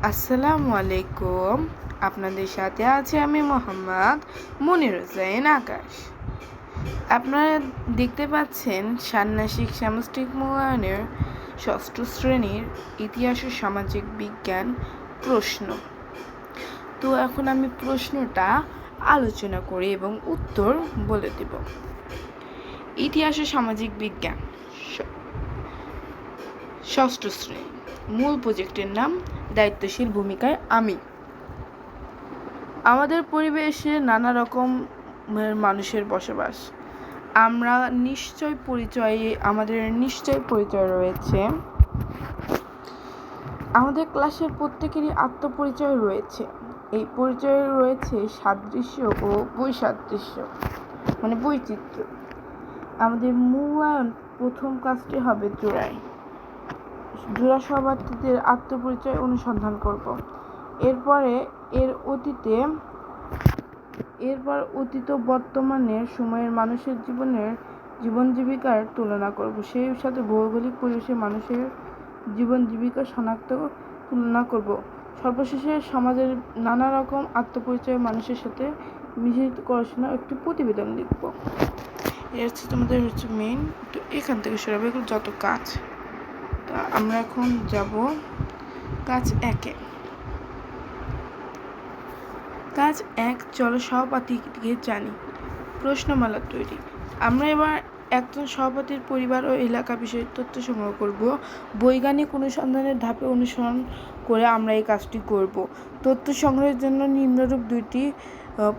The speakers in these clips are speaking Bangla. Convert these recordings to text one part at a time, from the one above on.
আসসালামু আলাইকুম। আপনাদের সাথে আছে আমি মোহাম্মদ মনির হোসেন আকাশ। আপনারা দেখতে পাচ্ছেন ষান্মাসিক সামষ্টিক মূল্যায়নের ষষ্ঠ শ্রেণীর ইতিহাস ও সামাজিক বিজ্ঞান প্রশ্ন। তো এখন আমি প্রশ্নটা আলোচনা করি এবং উত্তর বলে দেব। ইতিহাস ও সামাজিক বিজ্ঞান ষষ্ঠ শ্রেণী, মূল প্রজেক্টের নাম দায়িত্বশীল ভূমিকায় আমি। আমাদের পরিবেশে নানা রকমের মানুষের বসবাস। আমাদের নিশ্চয় পরিচয় রয়েছে। আমাদের ক্লাসের প্রত্যেকেরই আত্মপরিচয় রয়েছে। এই পরিচয়ে রয়েছে সাদৃশ্য ও বৈসাদৃশ্য, মানে বৈচিত্র্য। আমাদের মূল্যায়ন প্রথম কাজটি হবে জোড়া সহপাঠীদের আত্মপরিচয় অনুসন্ধান করব। এরপর অতীত বর্তমানের সময়ের মানুষের জীবন জীবিকার তুলনা করব। সেই সাথে ভৌগোলিক পরিবেশে মানুষের জীবন জীবিকা তুলনা করব। সর্বশেষে সমাজের নানা রকম আত্মপরিচয় মানুষের সাথে মিশ্রিত গবেষণা একটি প্রতিবেদন লিখব। তোমাদের মেইন। তো এখান থেকে শুরু হবে যত কাজ। তা আমরা এখন যাব কাজ 1-এ। কাজ 1, চলো সহপাঠীকে জানি। প্রশ্নমালা তৈরি। আমরা এবার একজন সহপাঠীর পরিবার ও এলাকা বিষয়ে তথ্য সংগ্রহ করব। বৈজ্ঞানিক অনুসন্ধানের ধাপে অনুসরণ করে আমরা এই কাজটি করব। তথ্য সংগ্রহের জন্য নিম্নরূপ 2টি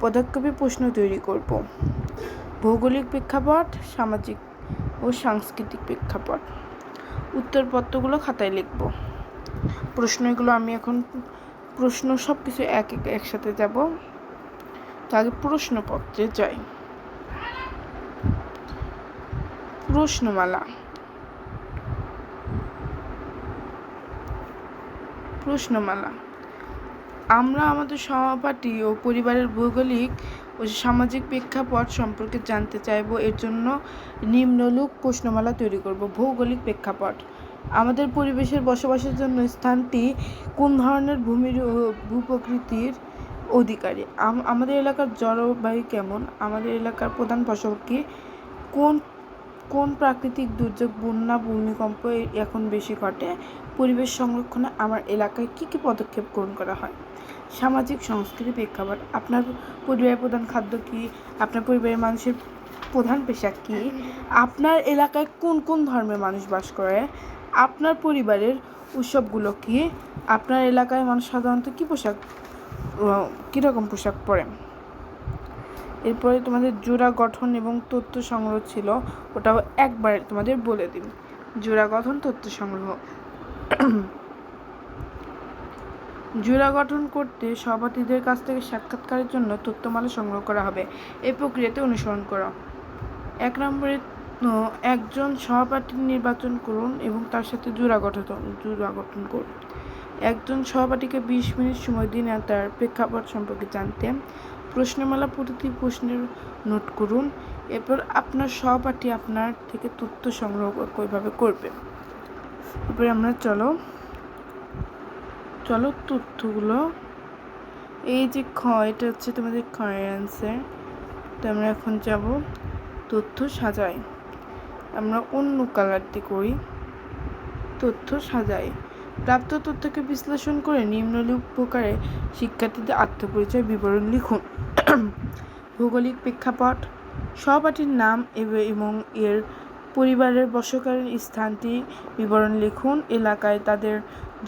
পদক্ষেপে প্রশ্ন তৈরি করব: ভৌগোলিক প্রেক্ষাপট, সামাজিক ও সাংস্কৃতিক প্রেক্ষাপট। উত্তরপত্রগুলো খাতায় লিখব। প্রশ্নগুলো আমি এখন সব কিছু একসাথে যাব। তো আগে প্রশ্নপত্রে যাই। প্রশ্নমালা। আমরা আমাদের সহপাঠী ও পরিবারের ভৌগোলিক ও সামাজিক প্রেক্ষাপট সম্পর্কে জানতে চাইব। এর জন্য নিম্নরূপ প্রশ্নমালা তৈরি করব। ভৌগোলিক প্রেক্ষাপট: আমাদের পরিবেশের বসবাসের জন্য স্থানটি কোন ধরনের ভূপ্রকৃতির অধিকারী? আমাদের এলাকার জলবায়ু কেমন? আমাদের এলাকার প্রধান ফসল কি? কোন প্রাকৃতিক দুর্যোগ, বন্যা, ভূমিকম্প এখন বেশি ঘটে? পরিবেশ সংরক্ষণে আমার এলাকায় কি পদক্ষেপ গ্রহণ করা হয়? সামাজিক সংস্কৃতি প্রেক্ষাপট: আপনার পরিবারের প্রধান খাদ্য কি? আপনার পরিবারের মানুষের প্রধান পেশা কি? আপনার এলাকায় কোন ধর্মের মানুষ বাস করে? আপনার পরিবারের উৎসবগুলো কি? আপনার এলাকায় মানুষ সাধারণত কীরকম পোশাক পরে? এরপরে তোমাদের জোড়া গঠন এবং তথ্য সংগ্রহ ছিল, ওটাও একবার তোমাদের বলে দিন। জোড়া গঠন, তথ্য সংগ্রহ। জোড়া গঠন করতে সহপাঠীদের কাছ থেকে সাক্ষাৎকারের জন্য তথ্যমালা সংগ্রহ করা হবে। এই প্রক্রিয়াতে অনুসরণ করো। 1 নম্বরে একজন সহপাঠী নির্বাচন করুন এবং তার সাথে জোড়া গঠন করুন। একজন সহপাঠীকে 20 মিনিট সময় দিন তার প্রেক্ষাপট সম্পর্কে জানতে। প্রশ্নমালা প্রতিটি প্রশ্নের নোট করুন। এরপর আপনার সহপাঠী আপনার থেকে তথ্য সংগ্রহ কীভাবে করবে। এরপরে আমরা চলো তথ্যগুলো। এই যে এটা হচ্ছে তোমাদের ক্ষয়ের অ্যান্সার। তো আমরা এখন যাব তথ্য সাজাই। আমরা অন্য কালারটি করি। তথ্য সাজাই। প্রাপ্ত তথ্যকে বিশ্লেষণ করে নিম্নরূপ প্রকারে শিক্ষার্থীদের আত্মপরিচয় বিবরণ লিখুন। ভৌগোলিক প্রেক্ষাপট: সহপাঠীর নাম এবং এর পরিবারের বসবাসের স্থানটি বিবরণ লিখুন। এলাকায় তাদের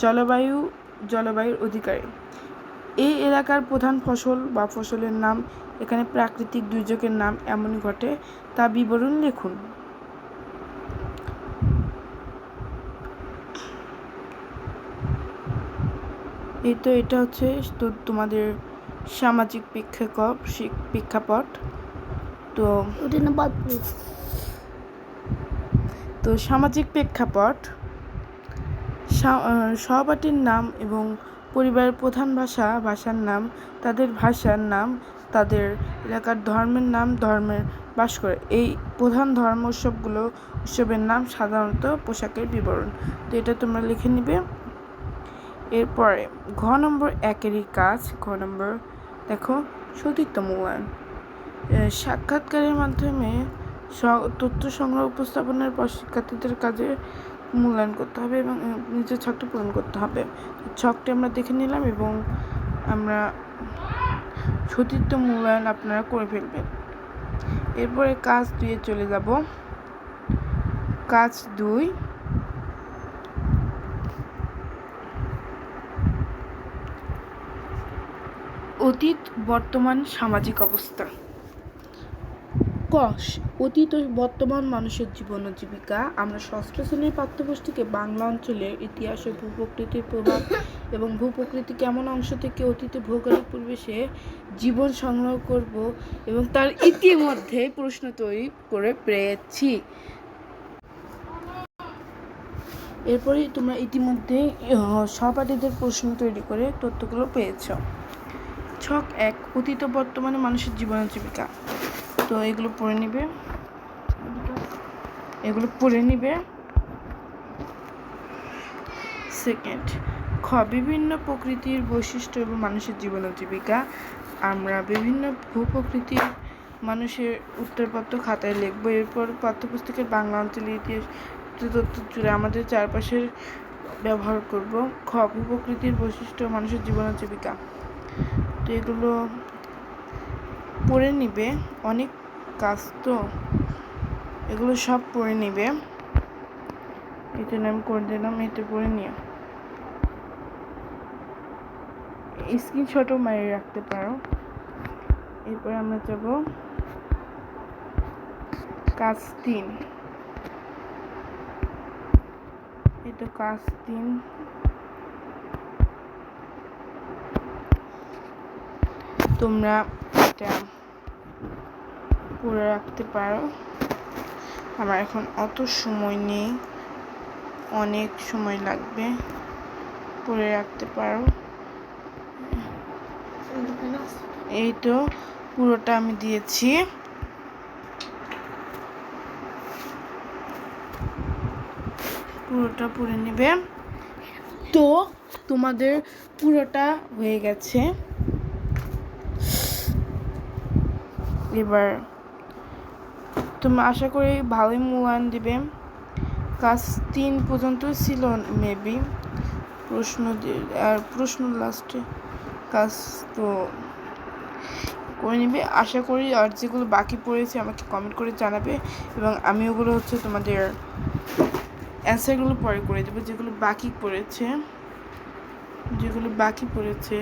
জলবায়ুর অধিকারী। এই এলাকার প্রধান ফসল বা ফসলের নাম। এখানে প্রাকৃতিক দুর্যোগের নাম এমন ঘটে তা বিবরণ লিখুন। এটা হচ্ছে তোমাদের সামাজিক প্রেক্ষাপট। তো সামাজিক প্রেক্ষাপট: সহপাঠীর নাম এবং পরিবারের প্রধান ভাষার নাম, তাদের ভাষার নাম, তাদের এলাকার ধর্মের নাম, ধর্মের বাস করে। এই প্রধান ধর্ম উৎসবের নাম, সাধারণত পোশাকের বিবরণ। তো এটা তোমরা লিখে নিবে। এরপরে ঘ নম্বর 1-এরই কাজ। ঘ নম্বর দেখো, সতীত্ব মূল্যায়ন। সাক্ষাৎকারের মাধ্যমে তথ্য সংগ্রহ উপস্থাপনের পর শিক্ষার্থীদের কাজে মূল্যায়ন করতে হবে এবং নিজের ছকটি পূরণ করতে হবে। ছকটি আমরা দেখে নিলাম এবং আমরা সতীত্ব মূল্যায়ন আপনারা করে ফেলবেন। এরপরে কাজ 2-এ চলে যাব। কাজ 2, অতীত বর্তমান সামাজিক অবস্থা। ক, অতীত ও বর্তমান মানুষের জীবন ও জীবিকা। আমরা ষষ্ঠ শ্রেণীর পাঠ্যপুস্তকে বাংলা অঞ্চলের ইতিহাস ও ভূপ্রকৃতির প্রভাব এবং ভূপ্রকৃতি কেমন অংশ থেকে অতীতে ভৌগোলিক পরিবেশে জীবন সংগ্রহ করব এবং তার ইতিমধ্যে প্রশ্ন তৈরি করে পেয়েছি। এরপরেই তোমরা ইতিমধ্যে সহপাঠীদের প্রশ্ন তৈরি করে তথ্যগুলো পেয়েছ। ছক 1, অতীত ও বর্তমানে মানুষের জীবন ও জীবিকা। তো এগুলো পড়ে নিবে। সেকেন্ড, খ, বিভিন্ন প্রকৃতির বৈশিষ্ট্য এবং মানুষের জীবন ও জীবিকা। আমরা বিভিন্ন ভূপ্রকৃতির মানুষের উত্তরপত্র খাতায় লিখব। এরপর পাঠ্যপুস্তকের বাংলা অঞ্চলের ইতিহাস তথ্য জুড়ে আমাদের চারপাশের ব্যবহার করব। খ, ভূপ্রকৃতির বৈশিষ্ট্য মানুষের জীবন ও জীবিকা। তো এগুলো পড়ে নিবে, অনেক কাজ তো এগুলো সব পড়ে নিবে। এটা নাম করে দিলাম, এটা পড়ে নিয়ে স্ক্রিনশটও মারিয়ে রাখতে পারো। এরপরে আমরা যাব কাজ 3। এটা কাজ 3। তোমরা এটা পড়ে রাখতে পারো। আমার এখন অত সময় নেই, অনেক সময় লাগবে, পড়ে রাখতে পারো। এই তো পুরোটা আমি দিয়েছি। পুরোটা পড়ে নেবে। তো তোমাদের পুরোটা হয়ে গেছে। এবার তোমরা আশা করি ভালোই মূল্যায়ন দিবে। কাজ 3 পর্যন্ত ছিল মেবি প্রশ্ন লাস্টে কাজ তো করে নিবে আশা করি। আর যেগুলো বাকি পড়েছে আমাকে কমেন্ট করে জানাবে এবং আমি ওগুলো তোমাদের অ্যান্সারগুলো পরে করে দেবো। যেগুলো বাকি পড়েছে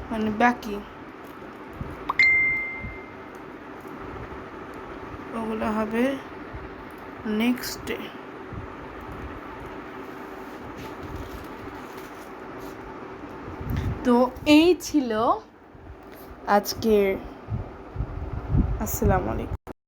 মানে বাকি ওগুলো হবে নেক্সট ডে। তো এই ছিল আজকের। আসসালামু আলাইকুম।